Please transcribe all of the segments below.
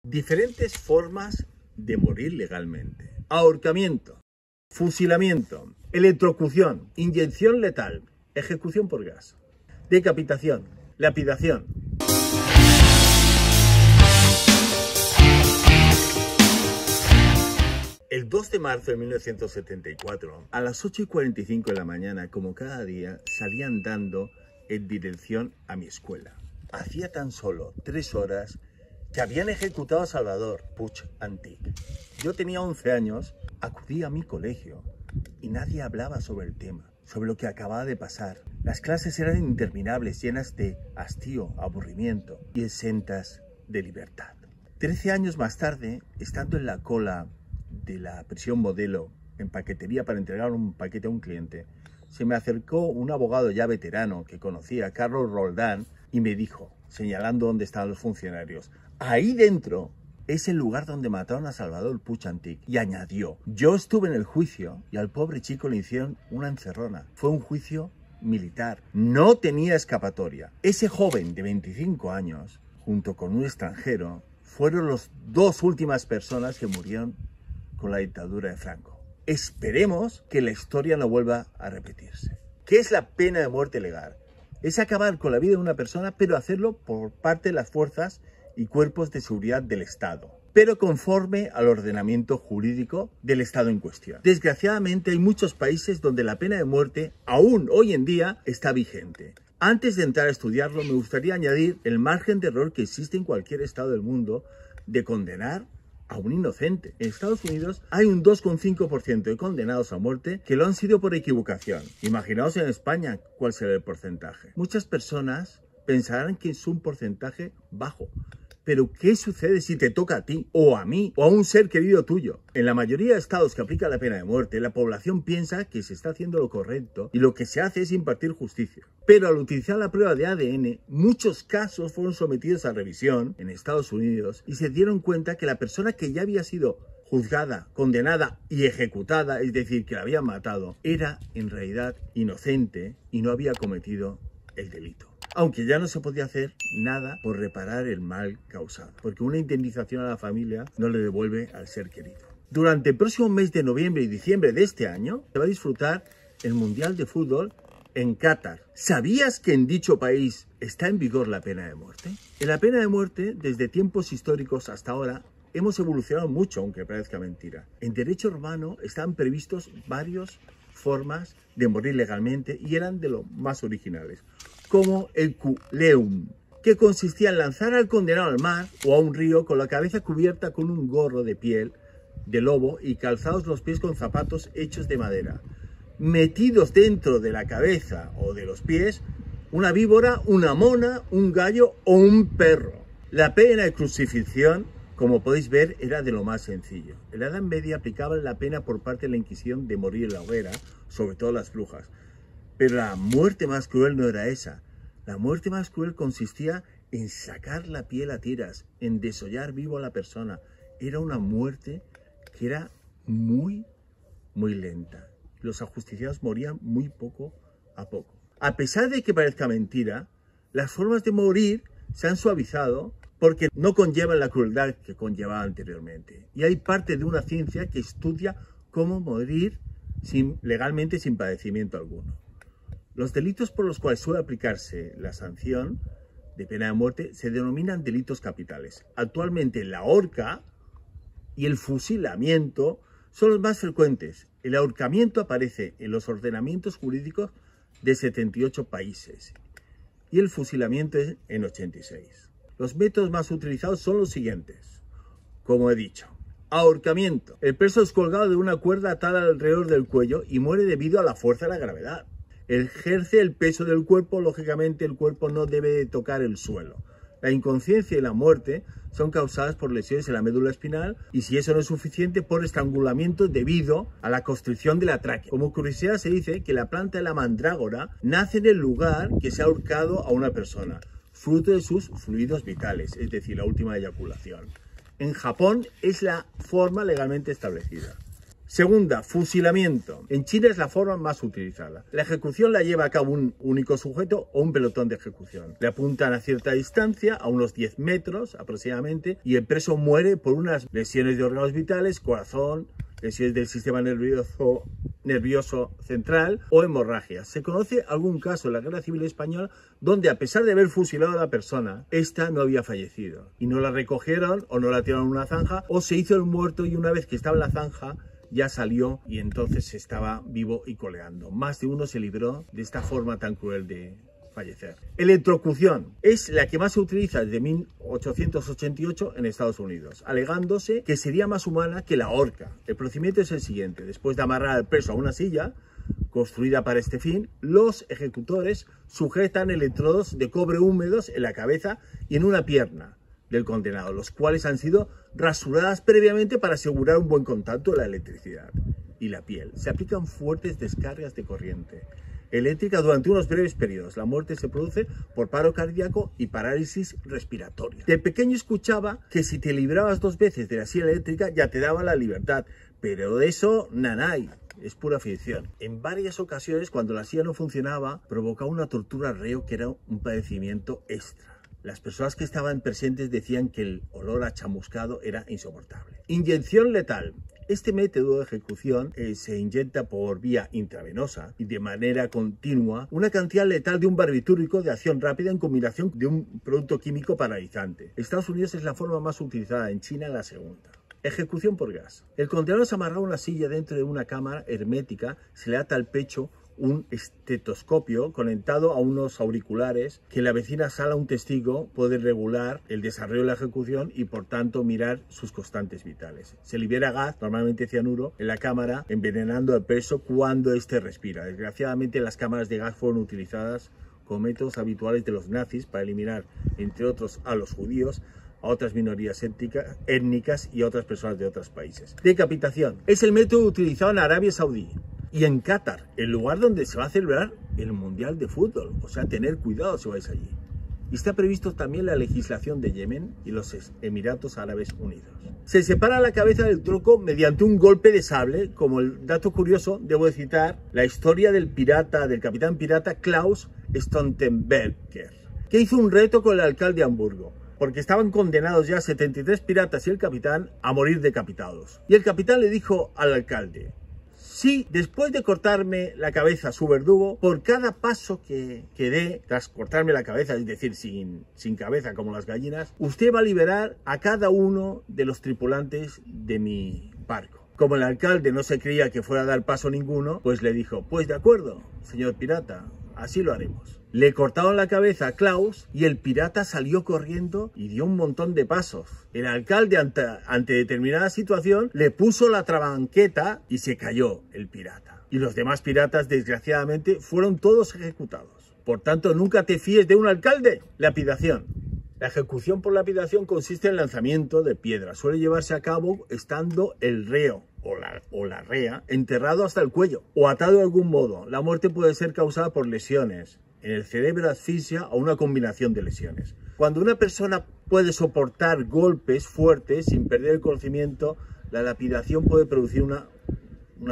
Diferentes formas de morir legalmente. Ahorcamiento, fusilamiento, electrocución, inyección letal, ejecución por gas, decapitación, lapidación. El 2 de marzo de 1974, a las 8:45 de la mañana, como cada día, salí andando en dirección a mi escuela. Hacía tan solo 3 horas que habían ejecutado a Salvador Puig Antich. Yo tenía 11 años, acudí a mi colegio y nadie hablaba sobre el tema, sobre lo que acababa de pasar. Las clases eran interminables, llenas de hastío, aburrimiento y exentas de libertad. 13 años más tarde, estando en la cola de la prisión Modelo en paquetería para entregar un paquete a un cliente, se me acercó un abogado ya veterano que conocía, Carlos Roldán, y me dijo, señalando dónde estaban los funcionarios: ahí dentro es el lugar donde mataron a Salvador Puig Antich. Y añadió: yo estuve en el juicio y al pobre chico le hicieron una encerrona. Fue un juicio militar, no tenía escapatoria. Ese joven de 25 años, junto con un extranjero, fueron las 2 últimas personas que murieron con la dictadura de Franco. Esperemos que la historia no vuelva a repetirse. ¿Qué es la pena de muerte legal? Es acabar con la vida de una persona, pero hacerlo por parte de las fuerzas y cuerpos de seguridad del Estado, pero conforme al ordenamiento jurídico del Estado en cuestión. Desgraciadamente hay muchos países donde la pena de muerte, aún hoy en día, está vigente. Antes de entrar a estudiarlo, me gustaría añadir el margen de error que existe en cualquier estado del mundo de condenar a un inocente. En Estados Unidos hay un 2,5% de condenados a muerte que lo han sido por equivocación. Imaginaos en España cuál será el porcentaje. Muchas personas pensarán que es un porcentaje bajo. Pero ¿qué sucede si te toca a ti, o a mí, o a un ser querido tuyo? En la mayoría de estados que aplican la pena de muerte, la población piensa que se está haciendo lo correcto y lo que se hace es impartir justicia. Pero al utilizar la prueba de ADN, muchos casos fueron sometidos a revisión en Estados Unidos y se dieron cuenta que la persona que ya había sido juzgada, condenada y ejecutada, es decir, que la habían matado, era en realidad inocente y no había cometido el delito. Aunque ya no se podía hacer nada por reparar el mal causado, porque una indemnización a la familia no le devuelve al ser querido. Durante el próximo mes de noviembre y diciembre de este año se va a disfrutar el Mundial de Fútbol en Qatar. ¿Sabías que en dicho país está en vigor la pena de muerte? En la pena de muerte, desde tiempos históricos hasta ahora, hemos evolucionado mucho, aunque parezca mentira. En derecho romano están previstos varias formas de morir legalmente y eran de los más originales, como el culeum, que consistía en lanzar al condenado al mar o a un río con la cabeza cubierta con un gorro de piel de lobo y calzados los pies con zapatos hechos de madera. Metidos dentro de la cabeza o de los pies una víbora, una mona, un gallo o un perro. La pena de crucifixión, como podéis ver, era de lo más sencillo. En la Edad Media aplicaban la pena por parte de la Inquisición de morir en la hoguera, sobre todo las brujas. Pero la muerte más cruel no era esa. La muerte más cruel consistía en sacar la piel a tiras, en desollar vivo a la persona. Era una muerte que era muy lenta. Los ajusticiados morían muy poco a poco. A pesar de que parezca mentira, las formas de morir se han suavizado porque no conllevan la crueldad que conllevaba anteriormente. Y hay parte de una ciencia que estudia cómo morir legalmente sin padecimiento alguno. Los delitos por los cuales suele aplicarse la sanción de pena de muerte se denominan delitos capitales. Actualmente la horca y el fusilamiento son los más frecuentes. El ahorcamiento aparece en los ordenamientos jurídicos de 78 países y el fusilamiento es en 86. Los métodos más utilizados son los siguientes. Como he dicho, ahorcamiento. El preso es colgado de una cuerda atada alrededor del cuello y muere debido a la fuerza de la gravedad. Ejerce el peso del cuerpo, lógicamente el cuerpo no debe de tocar el suelo. La inconsciencia y la muerte son causadas por lesiones en la médula espinal y, si eso no es suficiente, por estrangulamiento debido a la constricción de la tráquea. Como curiosidad se dice que la planta de la mandrágora nace en el lugar que se ha ahorcado a una persona, fruto de sus fluidos vitales, es decir, la última eyaculación. En Japón es la forma legalmente establecida. Segunda, fusilamiento. En China es la forma más utilizada. La ejecución la lleva a cabo un único sujeto o un pelotón de ejecución. Le apuntan a cierta distancia, a unos 10 metros aproximadamente, y el preso muere por unas lesiones de órganos vitales, corazón, lesiones del sistema nervioso central o hemorragias. Se conoce algún caso en la Guerra Civil Española donde, a pesar de haber fusilado a la persona, esta no había fallecido y no la recogieron o no la tiraron en una zanja o se hizo el muerto y una vez que estaba en la zanja ya salió y entonces estaba vivo y coleando. Más de uno se libró de esta forma tan cruel de fallecer. Electrocución es la que más se utiliza desde 1888 en Estados Unidos, alegándose que sería más humana que la horca. El procedimiento es el siguiente: después de amarrar al preso a una silla construida para este fin, los ejecutores sujetan electrodos de cobre húmedos en la cabeza y en una pierna del condenado, los cuales han sido rasuradas previamente para asegurar un buen contacto de la electricidad y la piel. Se aplican fuertes descargas de corriente eléctrica durante unos breves periodos. La muerte se produce por paro cardíaco y parálisis respiratoria. De pequeño escuchaba que si te librabas 2 veces de la silla eléctrica ya te daba la libertad, pero de eso nanay. Es pura ficción. En varias ocasiones, cuando la silla no funcionaba, provocaba una tortura al reo que era un padecimiento extra. Las personas que estaban presentes decían que el olor a chamuscado era insoportable. Inyección letal. Este método de ejecución se inyecta por vía intravenosa y de manera continua una cantidad letal de un barbitúrico de acción rápida en combinación de un producto químico paralizante. Estados Unidos es la forma más utilizada, en China la segunda. Ejecución por gas. El condenado es amarrado a una silla dentro de una cámara hermética, se le ata al pecho un estetoscopio conectado a unos auriculares que en la vecina sala un testigo puede regular el desarrollo de la ejecución y por tanto mirar sus constantes vitales. Se libera gas, normalmente cianuro, en la cámara envenenando al preso cuando éste respira. Desgraciadamente las cámaras de gas fueron utilizadas como métodos habituales de los nazis para eliminar, entre otros, a los judíos, a otras minorías étnicas y a otras personas de otros países. Decapitación. Es el método utilizado en Arabia Saudí y en Qatar, el lugar donde se va a celebrar el Mundial de Fútbol. O sea, tener cuidado si vais allí. Y está previsto también la legislación de Yemen y los Emiratos Árabes Unidos. Se separa la cabeza del tronco mediante un golpe de sable. Como el dato curioso, debo citar la historia del capitán pirata Klaus Stoltenberger, que hizo un reto con el alcalde de Hamburgo, porque estaban condenados ya 73 piratas y el capitán a morir decapitados. Y el capitán le dijo al alcalde: si después de cortarme la cabeza su verdugo, por cada paso que dé tras cortarme la cabeza, es decir, sin cabeza como las gallinas, usted va a liberar a cada uno de los tripulantes de mi barco. Como el alcalde no se creía que fuera a dar paso ninguno, pues le dijo: pues de acuerdo, señor pirata, así lo haremos. Le cortaron la cabeza a Klaus y el pirata salió corriendo y dio un montón de pasos. El alcalde, ante determinada situación, le puso la trabanqueta y se cayó el pirata. Y los demás piratas, desgraciadamente, fueron todos ejecutados. Por tanto, nunca te fíes de un alcalde. Lapidación. La ejecución por lapidación consiste en el lanzamiento de piedras. Suele llevarse a cabo estando el reo o la rea enterrado hasta el cuello o atado de algún modo. La muerte puede ser causada por lesiones en el cerebro, asfixia o una combinación de lesiones. Cuando una persona puede soportar golpes fuertes sin perder el conocimiento, la lapidación puede producir una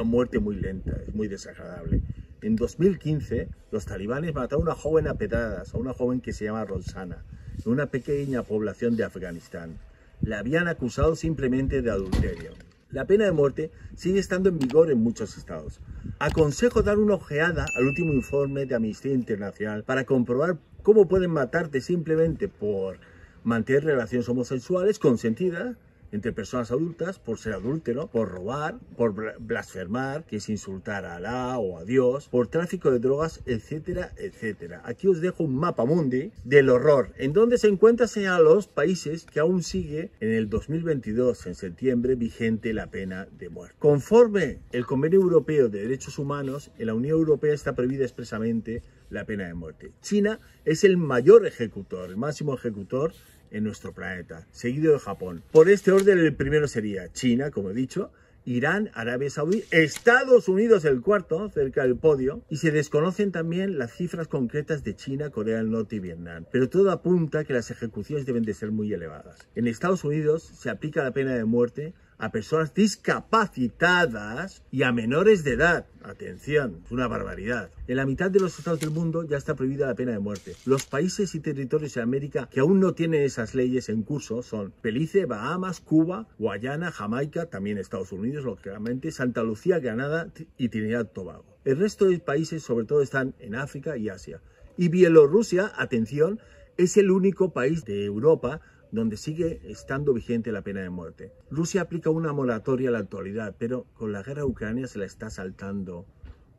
muerte muy lenta, es muy desagradable. En 2015, los talibanes mataron a una joven a pedradas, a una joven que se llama Roxana, en una pequeña población de Afganistán. La habían acusado simplemente de adulterio. La pena de muerte sigue estando en vigor en muchos estados. Aconsejo dar una ojeada al último informe de Amnistía Internacional para comprobar cómo pueden matarte simplemente por mantener relaciones homosexuales consentidas entre personas adultas, por ser adúltero, por robar, por blasfemar, que es insultar a Alá o a Dios, por tráfico de drogas, etcétera, etcétera. Aquí os dejo un mapa mundi del horror, en donde se encuentran señalados los países que aún sigue en el 2022, en septiembre, vigente la pena de muerte. Conforme el Convenio Europeo de Derechos Humanos, en la Unión Europea está prohibida expresamente la pena de muerte. China es el mayor ejecutor, el máximo ejecutor en nuestro planeta, seguido de Japón. Por este orden, el primero sería China, como he dicho, Irán, Arabia Saudí, Estados Unidos el cuarto, cerca del podio, y se desconocen también las cifras concretas de China, Corea del Norte y Vietnam, pero todo apunta a que las ejecuciones deben de ser muy elevadas. En Estados Unidos se aplica la pena de muerte a personas discapacitadas y a menores de edad. Atención, es una barbaridad. En la mitad de los estados del mundo ya está prohibida la pena de muerte. Los países y territorios de América que aún no tienen esas leyes en curso son Belice, Bahamas, Cuba, Guayana, Jamaica, también Estados Unidos, lógicamente, Santa Lucía, Granada y Trinidad y Tobago. El resto de países sobre todo están en África y Asia. Y Bielorrusia, atención, es el único país de Europa donde sigue estando vigente la pena de muerte. Rusia aplica una moratoria a la actualidad, pero con la guerra de Ucrania se la está saltando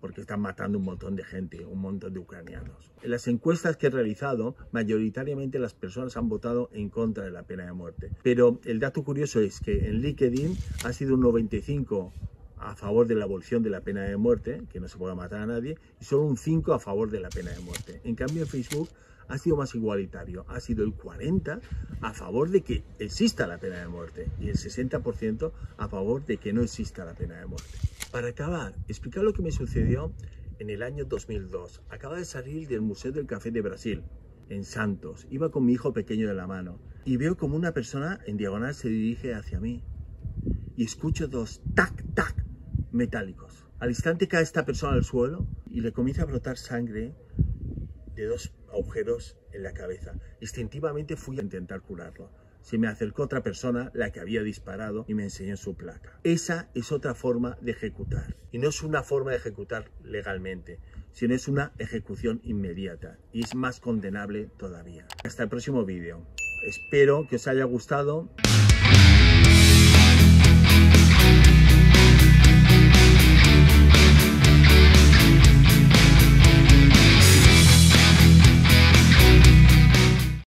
porque están matando un montón de gente, un montón de ucranianos. En las encuestas que he realizado, mayoritariamente las personas han votado en contra de la pena de muerte. Pero el dato curioso es que en LinkedIn ha sido un 95% a favor de la abolición de la pena de muerte, que no se pueda matar a nadie, y solo un 5% a favor de la pena de muerte. En cambio en Facebook ha sido más igualitario, ha sido el 40% a favor de que exista la pena de muerte y el 60% a favor de que no exista la pena de muerte. Para acabar, explicar lo que me sucedió en el año 2002. Acaba de salir del Museo del Café de Brasil, en Santos. Iba con mi hijo pequeño de la mano y veo como una persona en diagonal se dirige hacia mí y escucho dos tac, tac metálicos. Al instante cae esta persona al suelo y le comienza a brotar sangre de dos agujeros en la cabeza. Instintivamente fui a intentar curarlo. Se me acercó otra persona, la que había disparado, y me enseñó su placa. Esa es otra forma de ejecutar. Y no es una forma de ejecutar legalmente, sino es una ejecución inmediata. Y es más condenable todavía. Hasta el próximo vídeo. Espero que os haya gustado.